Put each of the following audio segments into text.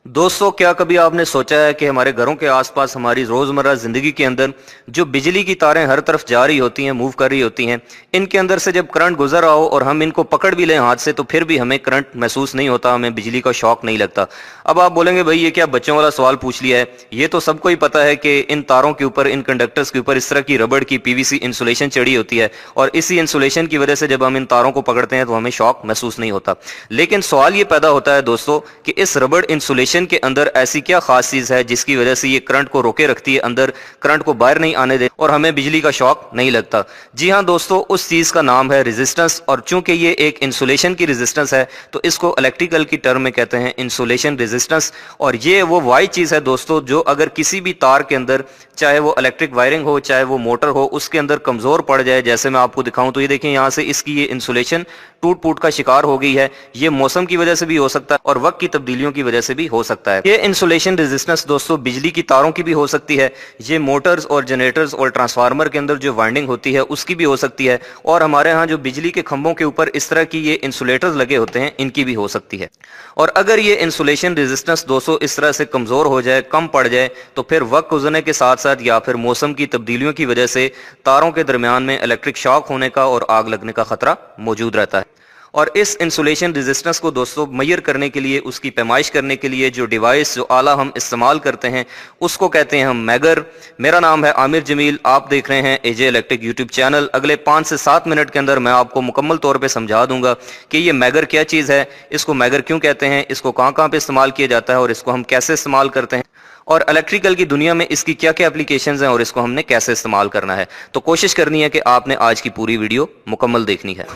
दोस्तों, क्या कभी आपने सोचा है कि हमारे घरों के आसपास हमारी रोजमर्रा जिंदगी के अंदर जो बिजली की तारें हर तरफ जा रही होती हैं, मूव कर रही होती हैं, इनके अंदर से जब करंट गुजर आओ और हम इनको पकड़ भी लें हाथ से तो फिर भी हमें करंट महसूस नहीं होता, हमें बिजली का शॉक नहीं लगता। अब आप बोलेंगे भाई ये क्या बच्चों वाला सवाल पूछ लिया है। ये तो सबको ही पता है कि इन तारों के ऊपर, इन कंडक्टर्स के ऊपर इस तरह की रबड़ की पीवीसी इंसुलेशन चढ़ी होती है और इसी इंसुलेशन की वजह से जब हम इन तारों को पकड़ते हैं तो हमें शॉक महसूस नहीं होता। लेकिन सवाल ये पैदा होता है दोस्तों कि इस रबड़ इंसुलेशन के अंदर ऐसी क्या खास चीज है जिसकी वजह से ये करंट को रोके रखती है, अंदर करंट को बाहर नहीं आने दे और हमें बिजली का शॉक नहीं लगता। जी हां दोस्तों, उस चीज का नाम है रेजिस्टेंस। और चूंकि ये एक इंसुलेशन की रेजिस्टेंस है तो इसको इलेक्ट्रिकल की टर्म में कहते हैं इंसुलेशन रेजिस्टेंस। और ये वो वाई चीज है दोस्तों जो अगर किसी भी तार के अंदर, चाहे वो इलेक्ट्रिक वायरिंग हो चाहे वो मोटर हो, उसके अंदर कमजोर पड़ जाए, जैसे मैं आपको दिखाऊं तो ये देखें यहां से इसकी ये इंसुलेशन टूट फूट का शिकार हो गई है। ये मौसम की वजह से भी हो सकता है और वक्त की तब्दीलियों की वजह से भी हो सकता है। ये इंसुलेशन रेजिस्टेंस दोस्तों बिजली की तारों की भी हो सकती है, ये मोटर्स और जनरेटर्स और ट्रांसफार्मर के अंदर जो वाइंडिंग होती है उसकी भी हो सकती है, और हमारे यहाँ जो बिजली के खंभों के ऊपर इस तरह की ये इंसुलेटर्स लगे होते हैं इनकी भी हो सकती है। और अगर ये इंसुलेशन रेजिस्टेंस दोस्तों इस तरह से कमजोर हो जाए, कम पड़ जाए, तो फिर वक्त गुजरने के साथ साथ या फिर मौसम की तब्दीलियों की वजह से तारों के दरमियान में इलेक्ट्रिक शॉक होने का और आग लगने का खतरा मौजूद रहता है। और इस इंसुलेशन रेजिस्टेंस को दोस्तों मेजर करने के लिए, उसकी पैमाइश करने के लिए जो डिवाइस, जो आला हम इस्तेमाल करते हैं उसको कहते हैं हम मैगर। मेरा नाम है आमिर जमील, आप देख रहे हैं एजे इलेक्ट्रिक यूट्यूब चैनल। अगले 5 से 7 मिनट के अंदर मैं आपको मुकम्मल तौर पे समझा दूंगा कि ये मैगर क्या चीज़ है, इसको मैगर क्यों कहते हैं, इसको कहाँ कहाँ पे इस्तेमाल किया जाता है और इसको हम कैसे इस्तेमाल करते हैं, और इलेक्ट्रिकल की दुनिया में इसकी क्या क्या एप्लीकेशंस हैं और इसको हमने कैसे इस्तेमाल करना है। तो कोशिश करनी है कि आपने आज की पूरी वीडियो मुकम्मल देखनी है।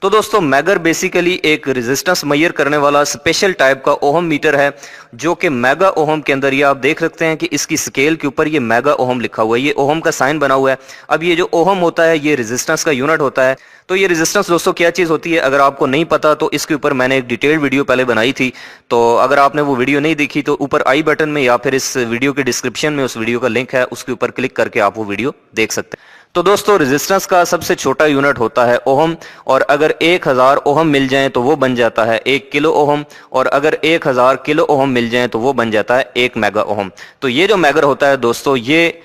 तो दोस्तों, मैगर बेसिकली एक रेजिस्टेंस मेजर करने वाला स्पेशल टाइप का ओहम मीटर है जो कि मेगा ओहम के अंदर, ये आप देख सकते हैं कि इसकी स्केल के ऊपर ये मेगा ओहम लिखा हुआ है, ये ओहम का साइन बना हुआ है। अब ये जो ओहम होता है ये रेजिस्टेंस का यूनिट होता है। तो ये रेजिस्टेंस दोस्तों क्या चीज़ होती है, अगर आपको नहीं पता तो इसके ऊपर मैंने एक डिटेल्ड वीडियो पहले बनाई थी, तो अगर आपने वो वीडियो नहीं देखी तो ऊपर आई बटन में या फिर इस वीडियो के डिस्क्रिप्शन में उस वीडियो का लिंक है, उसके ऊपर क्लिक करके आप वो वीडियो देख सकते हैं। तो दोस्तों, रेजिस्टेंस का सबसे छोटा यूनिट होता है ओहम, और अगर 1000 ओहम मिल जाएं तो वो बन जाता है 1 किलो ओहम, और अगर 1000 किलो ओहम मिल जाएं तो वो बन जाता है 1 मेगा ओहम। तो ये जो मैगर होता है दोस्तों, ये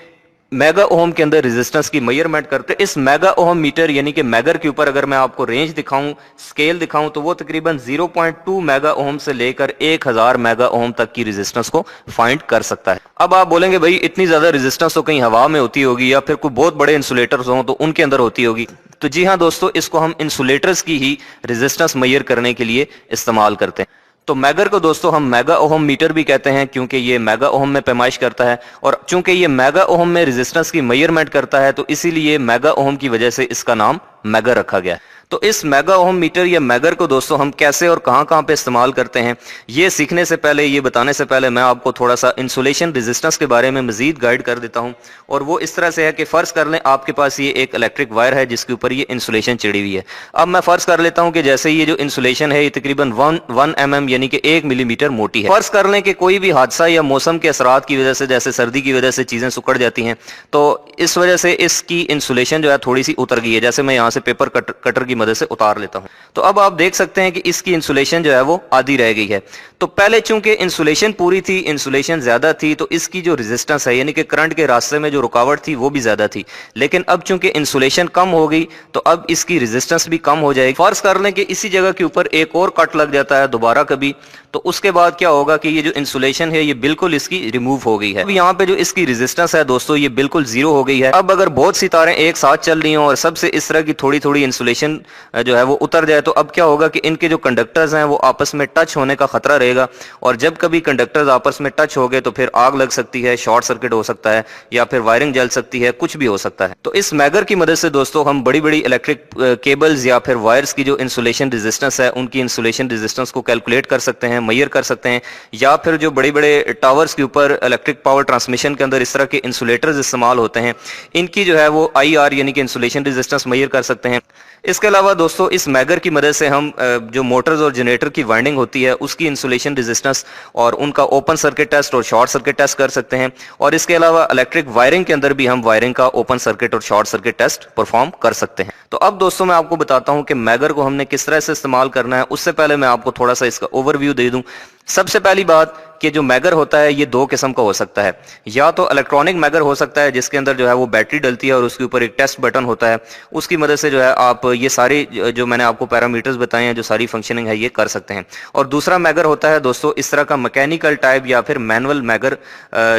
मेगा ओहम के अंदर रेजिस्टेंस की मेजरमेंट करते हैं। इस मेगा ओहम मीटर यानी कि मैगर के ऊपर अगर मैं आपको रेंज दिखाऊं, स्केल दिखाऊं, तो वो तकरीबन 0.2 मेगा ओहम से लेकर 1000 मेगा ओहम तक की रेजिस्टेंस को फाइंड कर सकता है। अब आप बोलेंगे भाई इतनी ज्यादा रेजिस्टेंस तो कहीं हवा में होती होगी या फिर कोई बहुत बड़े इंसुलेटर्स हों तो उनके अंदर होती होगी। तो जी हाँ दोस्तों, इसको हम इंसुलेटर्स की ही रेजिस्टेंस मेजर करने के लिए इस्तेमाल करते हैं। तो मैगर को दोस्तों हम मेगा ओहम मीटर भी कहते हैं क्योंकि ये मेगा ओहम में पैमाइश करता है, और चूंकि ये मेगा ओहम में रेजिस्टेंस की मेजरमेंट करता है तो इसीलिए मेगा ओहम की वजह से इसका नाम मैगर रखा गया है। तो इस मेगा ओहम मीटर या मैगर को दोस्तों हम कैसे और कहां कहां पे इस्तेमाल करते हैं, ये सीखने से पहले, ये बताने से पहले मैं आपको थोड़ा सा इंसुलेशन रेजिस्टेंस के बारे में मजीद गाइड कर देता हूं। और वो इस तरह से है कि फर्ज कर लें आपके पास ये एक इलेक्ट्रिक वायर है जिसके ऊपर ये इंसुलेशन चिड़ी हुई है। अब मैं फर्ज कर लेता हूं कि जैसे ये जो इंसुलेशन है ये तकरीबन 1 mm यानी कि 1 मिलीमीटर मोटी है। फर्ज कर लें कि कोई भी हादसा या मौसम के असरात की वजह से, जैसे सर्दी की वजह से चीजें सुकड़ जाती हैं, तो इस वजह से इसकी इंसुलेशन जो है थोड़ी सी उतर गई है। जैसे मैं यहाँ से पेपर कटर की मदद से उतार लेता हूं, तो अब आप देख सकते हैं कि इसकी इंसुलेशन जो है वो आधी रह गई है। तो पहले चूंकि इंसुलेशन पूरी थी, इंसुलेशन ज्यादा थी, तो इसकी जो रेजिस्टेंस है यानी कि करंट के रास्ते में जो रुकावट थी वो भी ज्यादा थी। लेकिन अब चूंकि इंसुलेशन कम हो गई तो अब इसकी रेजिस्टेंस भी कम हो जाएगी। फर्ज कर लें कि इसी जगह के ऊपर एक और कट लग जाता है दोबारा कभी, तो उसके बाद क्या होगा कि ये जो इंसुलेशन है ये बिल्कुल इसकी रिमूव हो गई है। अब यहाँ पे जो इसकी रेजिस्टेंस है दोस्तों ये बिल्कुल जीरो हो गई है। अब अगर बहुत सी तारें एक साथ चल रही हों और सबसे इस तरह की थोड़ी थोड़ी इंसुलेशन जो है वो उतर जाए, तो अब क्या होगा कि इनके जो कंडक्टर्स हैं वो आपस में टच होने का खतरा रहेगा, और जब कभी कंडक्टर्स आपस में टच हो गए तो फिर आग लग सकती है, शॉर्ट सर्किट हो सकता है, या फिर वायरिंग जल सकती है, कुछ भी हो सकता है। तो इस मैगर की मदद से दोस्तों हम बड़ी बड़ी इलेक्ट्रिक केबल्स या फिर वायर्स की जो इंसुलेशन रेजिस्टेंस है उनकी इंसुलेशन रेजिस्टेंस को कैलकुलेट कर सकते हैं, मेजर कर सकते हैं, या फिर जो बड़े बड़े टावर्स के ऊपर इलेक्ट्रिक पावर ट्रांसमिशन के अंदर इस तरह के इंसुलेटर्स इस्तेमाल होते हैं, इनकी जो है वो IR यानी कि इंसुलेशन रेजिस्टेंस मेजर कर सकते हैं। इसके अलावा दोस्तों इस मैगर की मदद से हम जो मोटर्स और जनरेटर की वाइंडिंग होती है उसकी इंसुलेशन रेजिस्टेंस और उनका ओपन सर्किट टेस्ट और शॉर्ट सर्किट टेस्ट कर सकते हैं। और इसके अलावा इलेक्ट्रिक वायरिंग के अंदर भी हम वायरिंग का ओपन सर्किट और शॉर्ट सर्किट टेस्ट परफॉर्म कर सकते हैं। तो अब दोस्तों मैं आपको बताता हूं कि मैगर को हमने किस तरह से इस्तेमाल करना है। उससे पहले मैं आपको थोड़ा सा इसका ओवरव्यू दे दूं سب سے پہلی بات کہ جو میگر ہوتا ہے یہ دو قسم کا ہو سکتا ہے، یا تو الیکٹرانک میگر ہو سکتا ہے جس کے اندر جو ہے وہ بیٹری ڈلتی ہے اور اس کے اوپر ایک ٹیسٹ بٹن ہوتا ہے، اس کی مدد سے جو ہے آپ یہ ساری جو میں نے آپ کو پیرامیٹرز بتائے ہیں، جو ساری فنکشننگ ہے یہ کر سکتے ہیں۔ اور دوسرا میگر ہوتا ہے دوستو اس طرح کا میکینیکل ٹائپ یا پھر مینول میگر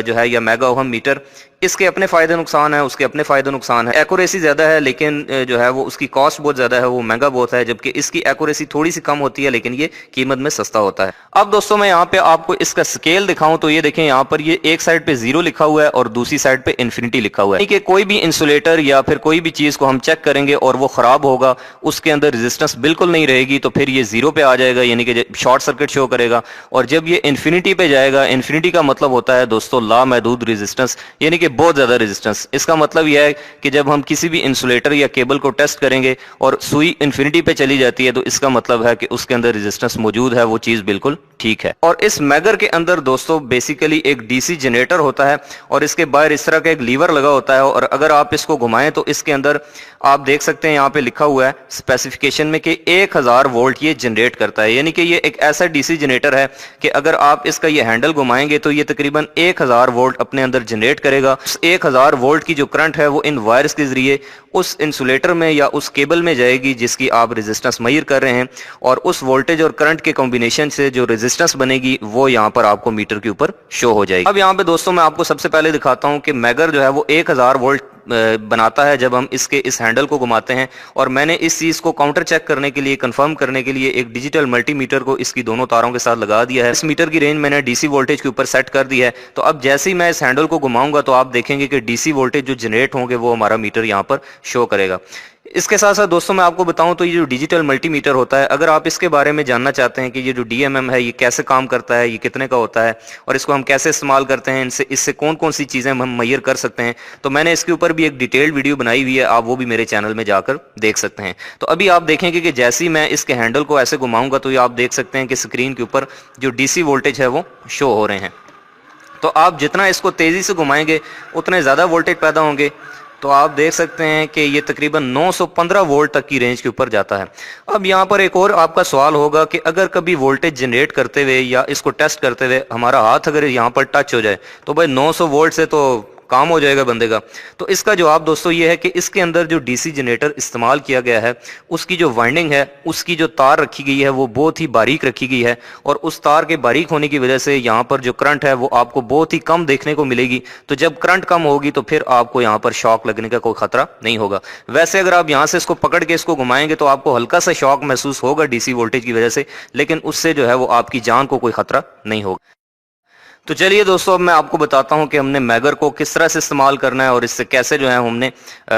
جو ہے یا میگا اوہم میٹر، اس کے اپنے فائدے نقصان ہیں، اس کے اپنے فائدے نقصان ہیں۔ ایکوریسی زیادہ ہے لیکن جو ہے وہ اس کی کاسٹ بہت زیادہ ہے، وہ مہنگا بہت ہے، جبکہ اس کی ایکوریسی تھوڑی سی کم ہوتی ہے لیکن یہ قیمت میں سستا ہوتا ہے۔ اب دوستوں میں یہاں پہ آپ کو اس کا سکیل دکھاؤں تو یہ دیکھیں یہاں پر یہ ایک سائڈ پہ 0 لکھا ہوا ہے اور دوسری سائڈ پہ انفینٹی لکھا ہوا ہے، یعنی کہ کوئی بھی انسولیٹر یا پھر کوئی بھی چیز کو ہم چیک کریں گے اور وہ خراب ہوگا، اس کے اندر ریزسٹنس بالکل نہیں رہے گی، تو پھر یہ 0 پہ آ جائے گا، یعنی کہ شارٹ سرکٹ شو کرے گا۔ اور جب یہ انفینٹی پہ جائے گا، انفینٹی کا مطلب ہوتا ہے دوستو لامحدود ریزسٹنس، یعنی کہ بہت زیادہ ریزسٹنس۔ اس کا مطلب یہ ہے کہ جب ہم کسی بھی انسولیٹر یا کیبل کو ٹیسٹ کریں گے اور سوئی انفینٹی پہ چلی جاتی ہے تو اس کا مطلب ہے کہ اس کے اندر ریزسٹنس موجود ہے، وہ چیز بالکل ٹھیک ہے۔ اور اس میگر کے اندر دوستو بیسیکلی ایک ڈی سی جنریٹر ہوتا ہے اور اس کے باہر اس طرح کا ایک لیور لگا ہوتا ہے، اور اگر آپ اس کو گھمائیں تو اس کے اندر آپ دیکھ سکتے ہیں یہاں پہ لکھا ہوا ہے اسپیسیفکیشن میں کہ 1000 وولٹ یہ جنریٹ کرتا ہے، یعنی کہ یہ ایک ایسا ڈی سی جنریٹر ہے کہ اگر آپ اس کا یہ ہینڈل گھمائیں گے تو یہ تقریباً 1000 وولٹ اپنے اندر جنریٹ کرے گا۔ اس 1000 وولٹ کی جو کرنٹ ہے وہ ان وائرز کے ذریعے اس انسولیٹر میں یا اس کیبل میں جائے گی جس کی آپ ریزسٹنس میئر کر رہے ہیں، اور اس وولٹیج اور کرنٹ کے کمبینیشن سے جو ریزسٹنس بنے گی وہ یہاں پر آپ کو میٹر کے اوپر شو ہو جائے گی۔ اب یہاں پہ دوستوں میں آپ کو سب سے پہلے دکھاتا ہوں کہ میگر جو ہے وہ 1000 وولٹ بناتا ہے جب ہم اس ہینڈل کو گھماتے ہیں، اور میں نے اس چیز کو کاؤنٹر چیک کرنے کے لیے، کنفرم کرنے کے لیے ایک ڈیجیٹل ملٹی میٹر کو اس کی دونوں تاروں کے ساتھ لگا دیا ہے۔ اس میٹر کی رینج میں نے ڈی سی وولٹیج کے اوپر سیٹ کر دی ہے، تو اب جیسے ہی میں اس ہینڈل کو گھماؤں گا تو آپ دیکھیں گے کہ ڈی سی وولٹیج جو جنریٹ ہوں گے وہ ہمارا میٹر یہاں پر شو کرے گا۔ اس کے ساتھ ساتھ دوستوں میں آپ کو بتاؤں تو یہ جو ڈیجیٹل ملٹی میٹر ہوتا ہے، اگر آپ اس کے بارے میں جاننا چاہتے ہیں کہ یہ جو ڈی ایم ایم ہے یہ کیسے کام کرتا ہے، یہ کتنے کا ہوتا ہے اور اس کو ہم کیسے استعمال کرتے ہیں، اس سے کون کون سی چیزیں ہم میئر کر سکتے ہیں، تو میں نے اس کے اوپر بھی ایک ڈیٹیلڈ ویڈیو بنائی ہوئی ہے، آپ وہ بھی میرے چینل میں جا کر دیکھ سکتے ہیں۔ تو ابھی آپ دیکھیں گے کہ جیسے ہی میں اس کے ہینڈل کو ایسے گھماؤں گا تو یہ آپ دیکھ سکتے ہیں کہ اسکرین کے اوپر جو ڈی سی وولٹیج ہے وہ شو ہو رہے ہیں۔ تو آپ جتنا اس کو تیزی سے گھمائیں گے اتنے زیادہ وولٹیج پیدا ہوں گے، تو آپ دیکھ سکتے ہیں کہ یہ تقریباً 915 وولٹ تک کی رینج کے اوپر جاتا ہے۔ اب یہاں پر ایک اور آپ کا سوال ہوگا کہ اگر کبھی وولٹیج جنریٹ کرتے ہوئے یا اس کو ٹیسٹ کرتے ہوئے ہمارا ہاتھ اگر یہاں پر ٹچ ہو جائے تو بھائی 900 وولٹ سے تو کام ہو جائے گا بندے کا۔ تو اس کا جواب دوستو یہ ہے کہ اس کے اندر جو ڈی سی جنریٹر استعمال کیا گیا ہے اس کی جو وائنڈنگ ہے، اس کی جو تار رکھی گئی ہے وہ بہت ہی باریک رکھی گئی ہے، اور اس تار کے باریک ہونے کی وجہ سے یہاں پر جو کرنٹ ہے وہ آپ کو بہت ہی کم دیکھنے کو ملے گی۔ تو جب کرنٹ کم ہوگی تو پھر آپ کو یہاں پر شاک لگنے کا کوئی خطرہ نہیں ہوگا۔ ویسے اگر آپ یہاں سے اس کو پکڑ کے اس کو گھمائیں گے تو آپ کو ہلکا سا شاک محسوس ہوگا ڈی سی وولٹیج کی وجہ سے، لیکن اس سے جو ہے وہ آپ کی جان کو کوئی خطرہ نہیں ہوگا۔ تو چلیے دوستو اب میں آپ کو بتاتا ہوں کہ ہم نے میگر کو کس طرح سے استعمال کرنا ہے اور اس سے کیسے جو ہے ہم نے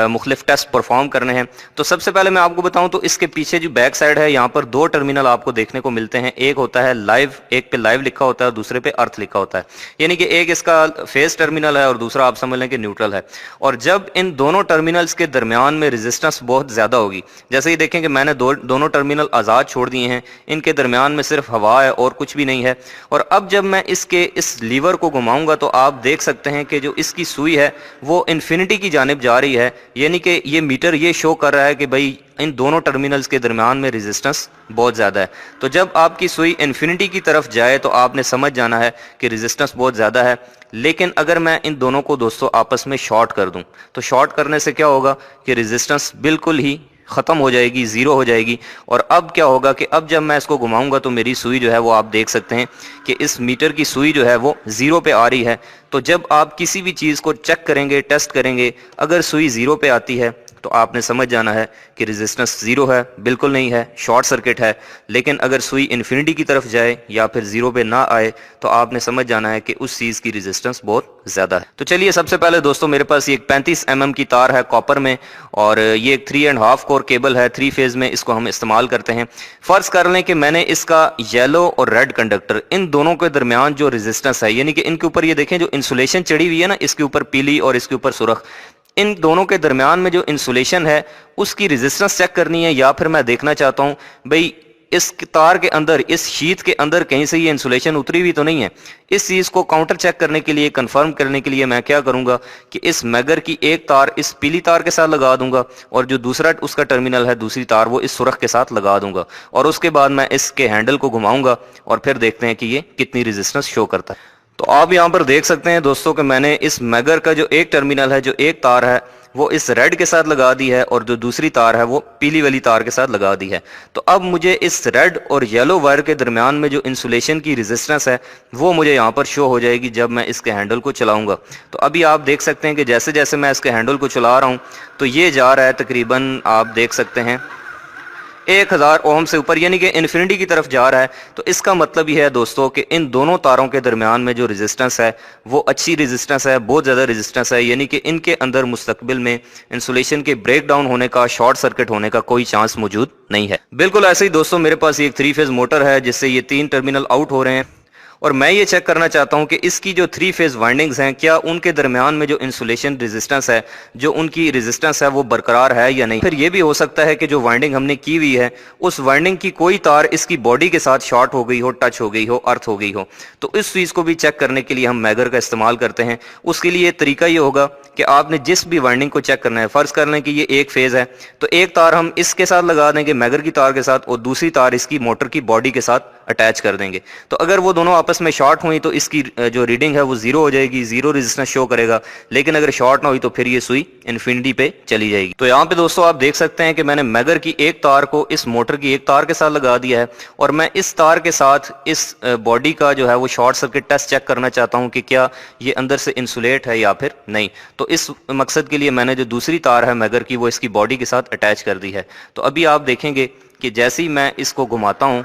مختلف ٹیسٹ پرفارم کرنے ہیں۔ تو سب سے پہلے میں آپ کو بتاؤں تو اس کے پیچھے جو بیک سائڈ ہے یہاں پر 2 ٹرمینل آپ کو دیکھنے کو ملتے ہیں، ایک ہوتا ہے لائیو، ایک پہ لائیو لکھا ہوتا ہے اور دوسرے پہ ارتھ لکھا ہوتا ہے، یعنی کہ ایک اس کا فیز ٹرمینل ہے اور دوسرا آپ سمجھ لیں کہ نیوٹرل ہے۔ اور جب ان دونوں ٹرمینلز کے درمیان میں ریزسٹنس بہت زیادہ ہوگی، جیسے یہ دیکھیں کہ میں نے دونوں ٹرمینل آزاد چھوڑ دیے ہیں، ان کے درمیان میں صرف ہوا ہے اور کچھ بھی نہیں ہے، اور اب جب میں اس لیور کو گھماؤں گا تو آپ دیکھ سکتے ہیں کہ جو اس کی سوئی ہے وہ انفینٹی کی جانب جا رہی ہے، یعنی کہ یہ میٹر یہ شو کر رہا ہے کہ بھائی ان دونوں ٹرمینلز کے درمیان میں ریزسٹنس بہت زیادہ ہے۔ تو جب آپ کی سوئی انفینٹی کی طرف جائے تو آپ نے سمجھ جانا ہے کہ ریزسٹنس بہت زیادہ ہے، لیکن اگر میں ان دونوں کو دوستو آپس میں شارٹ کر دوں تو شارٹ کرنے سے کیا ہوگا کہ ریزسٹنس بالکل ہی ختم ہو جائے گی، 0 ہو جائے گی۔ اور اب کیا ہوگا کہ اب جب میں اس کو گھماؤں گا تو میری سوئی جو ہے وہ آپ دیکھ سکتے ہیں کہ اس میٹر کی سوئی جو ہے وہ 0 پہ آ رہی ہے۔ تو جب آپ کسی بھی چیز کو چیک کریں گے، ٹیسٹ کریں گے، اگر سوئی 0 پہ آتی ہے تو آپ نے سمجھ جانا ہے کہ ریزسٹنس 0 ہے، بالکل نہیں ہے، شارٹ سرکٹ ہے۔ لیکن اگر سوئی انفینٹی کی طرف جائے یا پھر 0 پہ نہ آئے تو آپ نے سمجھ جانا ہے کہ اس چیز کی ریزسٹنس بہت زیادہ ہے۔ تو چلیے سب سے پہلے دوستو میرے پاس یہ ایک 35 mm کی تار ہے کاپر میں، اور یہ ایک 3.5 کور کیبل ہے 3 فیز میں، اس کو ہم استعمال کرتے ہیں۔ فرض کر لیں کہ میں نے اس کا یلو اور ریڈ کنڈکٹر ان دونوں کے درمیان جو ریزسٹنس ہے، یعنی کہ ان کے اوپر یہ دیکھیں جو انسولیشن چڑھی ہوئی ہے نا، اس کے اوپر پیلی اور اس کے اوپر سرخ، ان دونوں کے درمیان میں جو انسولیشن ہے اس کی ریزسٹنس چیک کرنی ہے، یا پھر میں دیکھنا چاہتا ہوں بھئی इस तार के अंदर, इस शीट के अंदर कहीं से ये इंसुलेशन उतरी हुई तो नहीं है। इस चीज़ को काउंटर चेक करने के लिए, कंफर्म करने के लिए मैं क्या करूंगा कि इस मैगर की एक तार इस पीली तार के साथ लगा दूंगा और जो दूसरा उसका टर्मिनल है, दूसरी तार, वो इस सुरख के साथ लगा दूंगा और उसके बाद मैं इसके हैंडल को घुमाऊंगा और फिर देखते हैं कि ये कितनी रेजिस्टेंस शो करता है। तो आप यहाँ पर देख सकते हैं दोस्तों कि मैंने इस मैगर का जो एक टर्मिनल है, जो एक तार है, वो इस रेड के साथ लगा दी है और जो दूसरी तार है वो पीली वाली तार के साथ लगा दी है। तो अब मुझे इस रेड और येलो वायर के दरमियान में जो इंसुलेशन की रेजिस्टेंस है वो मुझे यहाँ पर शो हो जाएगी जब मैं इसके हैंडल को चलाऊंगा। तो अभी आप देख सकते हैं कि जैसे जैसे मैं इसके हैंडल को चला रहा हूँ तो ये जा रहा है तकरीबन, आप देख सकते हैं 1000 ओम से ऊपर, यानी कि इन्फिनिटी की तरफ जा रहा है। तो इसका मतलब ये है दोस्तों कि इन दोनों तारों के दरमियान में जो रेजिस्टेंस है वो अच्छी रेजिस्टेंस है, बहुत ज़्यादा रेजिस्टेंस है, यानी कि इनके अंदर मुस्तकबिल में इंसुलेशन के ब्रेक डाउन होने का, शॉर्ट सर्किट होने का कोई चांस मौजूद नहीं है। बिल्कुल ऐसे ही दोस्तों मेरे पास एक 3 फेज मोटर है जिससे ये 3 टर्मिनल आउट हो रहे हैं और मैं ये चेक करना चाहता हूं कि इसकी जो 3 फेज वाइंडिंग्स हैं, क्या उनके दरमियान में जो इंसुलेशन रेजिस्टेंस है, जो उनकी रेजिस्टेंस है वो बरकरार है या नहीं। फिर ये भी हो सकता है कि जो वाइंडिंग हमने की हुई है उस वाइंडिंग की कोई तार इसकी बॉडी के साथ शॉर्ट हो गई हो, टच हो गई हो, अर्थ हो गई हो। तो इस चीज़ को भी चेक करने के लिए हम मैगर का इस्तेमाल करते हैं। उसके लिए तरीका ये होगा कि आपने जिस भी वाइंडिंग को चेक करना है, फर्ज कर लें कि ये एक फेज है, तो एक तार हम इसके साथ लगा देंगे मैगर की तार के साथ और दूसरी तार इसकी मोटर की बॉडी के साथ अटैच कर देंगे। तो अगर वो दोनों आपस में शॉर्ट हुई तो इसकी जो रीडिंग है वो 0 हो जाएगी, 0 रेजिस्टेंस शो करेगा। लेकिन अगर शॉर्ट ना हुई तो फिर ये सुई इन्फिनिटी पे चली जाएगी। तो यहाँ पे दोस्तों आप देख सकते हैं कि मैंने मैगर की एक तार को इस मोटर की एक तार के साथ लगा दिया है और मैं इस तार के साथ इस बॉडी का जो है वो शॉर्ट सर्किट टेस्ट चेक करना चाहता हूँ कि क्या ये अंदर से इंसुलेट है या फिर नहीं। तो इस मकसद के लिए मैंने जो दूसरी तार है मैगर की वो इसकी बॉडी के साथ अटैच कर दी है। तो अभी आप देखेंगे कि जैसे ही मैं इसको घुमाता हूँ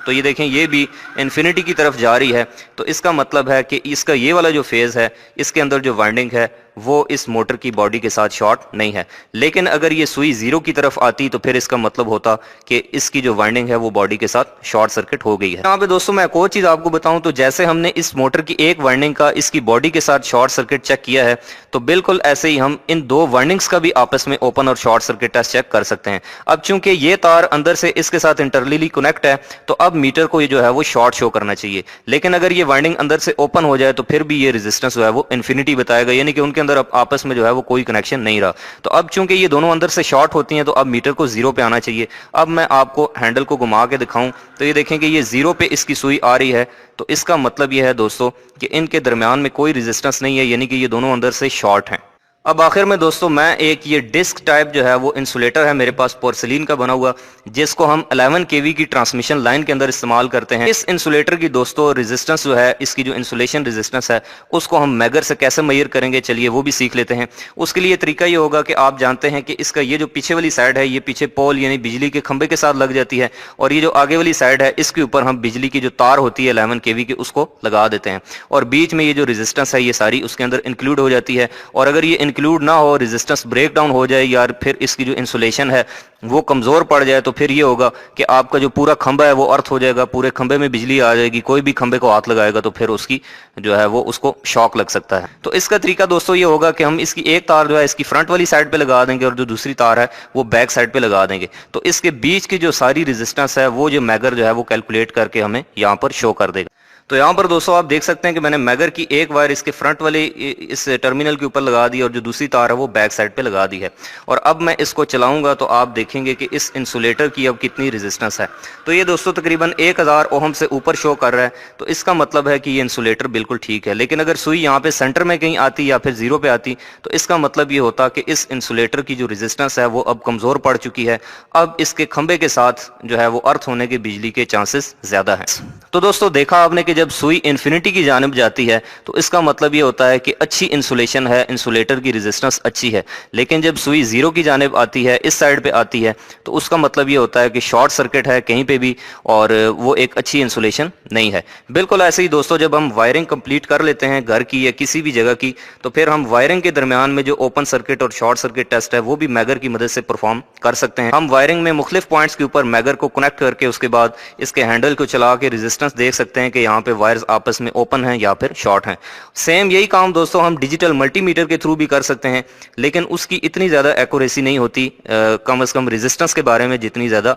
तो ये देखें ये भी इन्फिनिटी की तरफ जा रही है। तो इसका मतलब है कि इसका ये वाला जो फेज है इसके अंदर जो वाइंडिंग है वो इस मोटर की बॉडी के साथ शॉर्ट नहीं है। लेकिन अगर ये सुई 0 की तरफ आती तो फिर इसका मतलब होता कि इसकी जो वाइंडिंग है वो बॉडी के साथ शॉर्ट सर्किट हो गई है। यहाँ पे दोस्तों मैं एक और चीज़ आपको बताऊं, तो जैसे हमने इस मोटर की एक वाइंडिंग का इसकी बॉडी के साथ शॉर्ट सर्किट चेक किया है, तो बिल्कुल ऐसे ही हम इन 2 वाइंडिंग्स का भी आपस में ओपन और शॉर्ट सर्किट टेस्ट चेक कर सकते हैं। अब चूंकि ये तार अंदर से इसके साथ इंटरनली कनेक्ट है तो अब मीटर को ये जो है वो शॉर्ट शो करना चाहिए। लेकिन अगर ये वाइंडिंग अंदर से ओपन हो जाए तो फिर भी ये रेजिस्टेंस जो है वो इन्फिनिटी बताएगा, यानी कि उनके अंदर अब आपस में जो है वो कोई कनेक्शन नहीं रहा। तो अब चूंकि ये दोनों अंदर से शॉर्ट होती हैं तो अब मीटर को 0 पे आना चाहिए। अब मैं आपको हैंडल को घुमा के दिखाऊं तो ये देखें कि ये 0 पे इसकी सुई आ रही है। तो इसका मतलब ये है दोस्तों कि इनके दरमियान में कोई रेजिस्टेंस नहीं है, यानी कि ये दोनों अंदर से शॉर्ट हैं। अब आखिर में दोस्तों मैं एक ये डिस्क टाइप जो है वो इंसुलेटर है मेरे पास पोर्सिलीन का बना हुआ, जिसको हम 11 kV की ट्रांसमिशन लाइन के अंदर इस्तेमाल करते हैं। इस इंसुलेटर की दोस्तों रेजिस्टेंस जो है, इसकी जो इंसुलेशन रेजिस्टेंस है उसको हम मैगर से कैसे मेजर करेंगे, चलिए वो भी सीख लेते हैं। उसके लिए तरीका ये होगा कि आप जानते हैं कि इसका ये जो पीछे वाली साइड है ये पीछे पोल यानी बिजली के खंभे के साथ लग जाती है और ये जो आगे वाली साइड है इसके ऊपर हम बिजली की जो तार होती है 11 kV की उसको लगा देते हैं और बीच में ये जो रेजिस्टेंस है ये सारी उसके अंदर इंक्लूड हो जाती है। और अगर ये इंक्लूड ना हो, रेजिस्टेंस ब्रेक डाउन हो जाए या फिर इसकी जो इंसुलेशन है वो कमजोर पड़ जाए तो फिर ये होगा कि आपका जो पूरा खंभा है वो अर्थ हो जाएगा, पूरे खंभे में बिजली आ जाएगी, कोई भी खंभे को हाथ लगाएगा तो फिर उसकी जो है वो उसको शॉक लग सकता है। तो इसका तरीका दोस्तों ये होगा कि हम इसकी एक तार जो है इसकी फ्रंट वाली साइड पे लगा देंगे और जो दूसरी तार है वो बैक साइड पे लगा देंगे। तो इसके बीच की जो सारी रेजिस्टेंस है वो जो मैगर जो है वो कैलकुलेट करके हमें यहाँ पर शो कर देगा। तो यहाँ पर दोस्तों आप देख सकते हैं कि मैंने मैगर की एक वायर इसके फ्रंट वाले इस टर्मिनल के ऊपर लगा दी और जो दूसरी तार है वो बैक साइड पे लगा दी है। और अब मैं इसको चलाऊंगा तो आप देखेंगे कि इस इंसुलेटर की अब कितनी रेजिस्टेंस है। तो ये दोस्तों तकरीबन 1000 ओहम से ऊपर शो कर रहा है। तो इसका मतलब है कि ये इंसुलेटर बिल्कुल ठीक है। लेकिन अगर सुई यहाँ पे सेंटर में कहीं आती या फिर 0 पे आती तो इसका मतलब ये होता कि इस इंसुलेटर की जो रेजिस्टेंस है वो अब कमजोर पड़ चुकी है। अब इसके खंबे के साथ जो है वो अर्थ होने के बिजली के चांसेस ज्यादा हैं। तो दोस्तों देखा आपने कि जब सुई इन्फिनिटी की जानिब जाती है तो इसका मतलब ये होता है कि अच्छी इंसुलेशन है, इंसुलेटर की रेजिस्टेंस अच्छी है। लेकिन जब सुई 0 की जानिब आती है, इस साइड पे आती है, तो उसका मतलब ये होता है कि शॉर्ट सर्किट है कहीं पे भी और वो एक अच्छी इंसुलेशन नहीं है। बिल्कुल ऐसे ही दोस्तों जब हम वायरिंग कंप्लीट कर लेते हैं घर की या किसी भी जगह की, तो फिर हम वायरिंग के दरमियान में जो ओपन सर्किट और शॉर्ट सर्किट टेस्ट है वो भी मैगर की मदद से परफॉर्म कर सकते हैं। हम वायरिंग में मुख्तलिफ पॉइंट्स के ऊपर मैगर को कनेक्ट करके उसके बाद इसके हैंडल को चला के रेजिस्टेंस देख सकते हैं कि यहाँ पे वायर्स आपस में ओपन हैं या फिर शॉर्ट हैं। सेम यही काम दोस्तों हम डिजिटल मल्टीमीटर के थ्रू भी कर सकते हैं, लेकिन उसकी इतनी ज़्यादा एक्यूरेसी नहीं होती कम से कम रेजिस्टेंस के बारे में जितनी ज़्यादा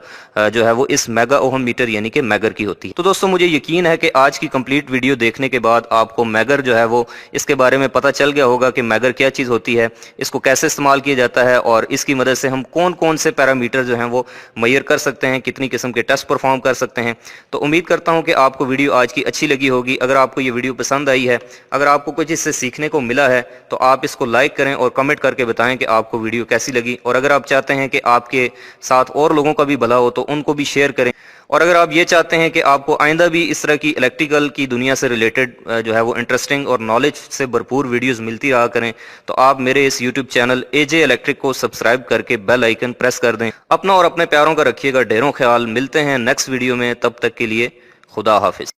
जो है वो इस मेगा ओहम मीटर यानी कि मैगर की होती है। तो दोस्तों मुझे यकीन है कि आज की कंप्लीट वीडियो देखने के बाद आपको मैगर जो है वो इसके बारे में पता चल गया होगा कि मैगर क्या चीज़ होती है, इसको कैसे इस्तेमाल किया जाता है और इसकी मदद से हम कौन कौन से पैरामीटर जो हैं वो मेजर कर सकते हैं, कितनी किस्म के टेस्ट परफॉर्म कर सकते हैं। तो उम्मीद करता हूं कि आपको वीडियो आज की अच्छी लगी होगी। अगर आपको ये वीडियो पसंद आई है, अगर आपको कुछ इससे सीखने को मिला है, तो आप इसको लाइक करें और कमेंट करके बताएं कि आपको वीडियो कैसी लगी। और अगर आप चाहते हैं कि आपके साथ और लोगों का भी भला हो तो उनको भी शेयर करें। और अगर आप ये चाहते हैं कि आपको आइंदा भी इस तरह की इलेक्ट्रिकल की दुनिया से रिलेटेड जो है वो इंटरेस्टिंग और नॉलेज से भरपूर वीडियोस मिलती रहा करें, तो आप मेरे इस यूट्यूब चैनल एजे इलेक्ट्रिक को सब्सक्राइब करके बेल आइकन प्रेस कर दें। अपना और अपने प्यारों का रखिएगा ढेरों ख्याल। मिलते हैं नेक्स्ट वीडियो में, तब तक के लिए खुदा हाफिज।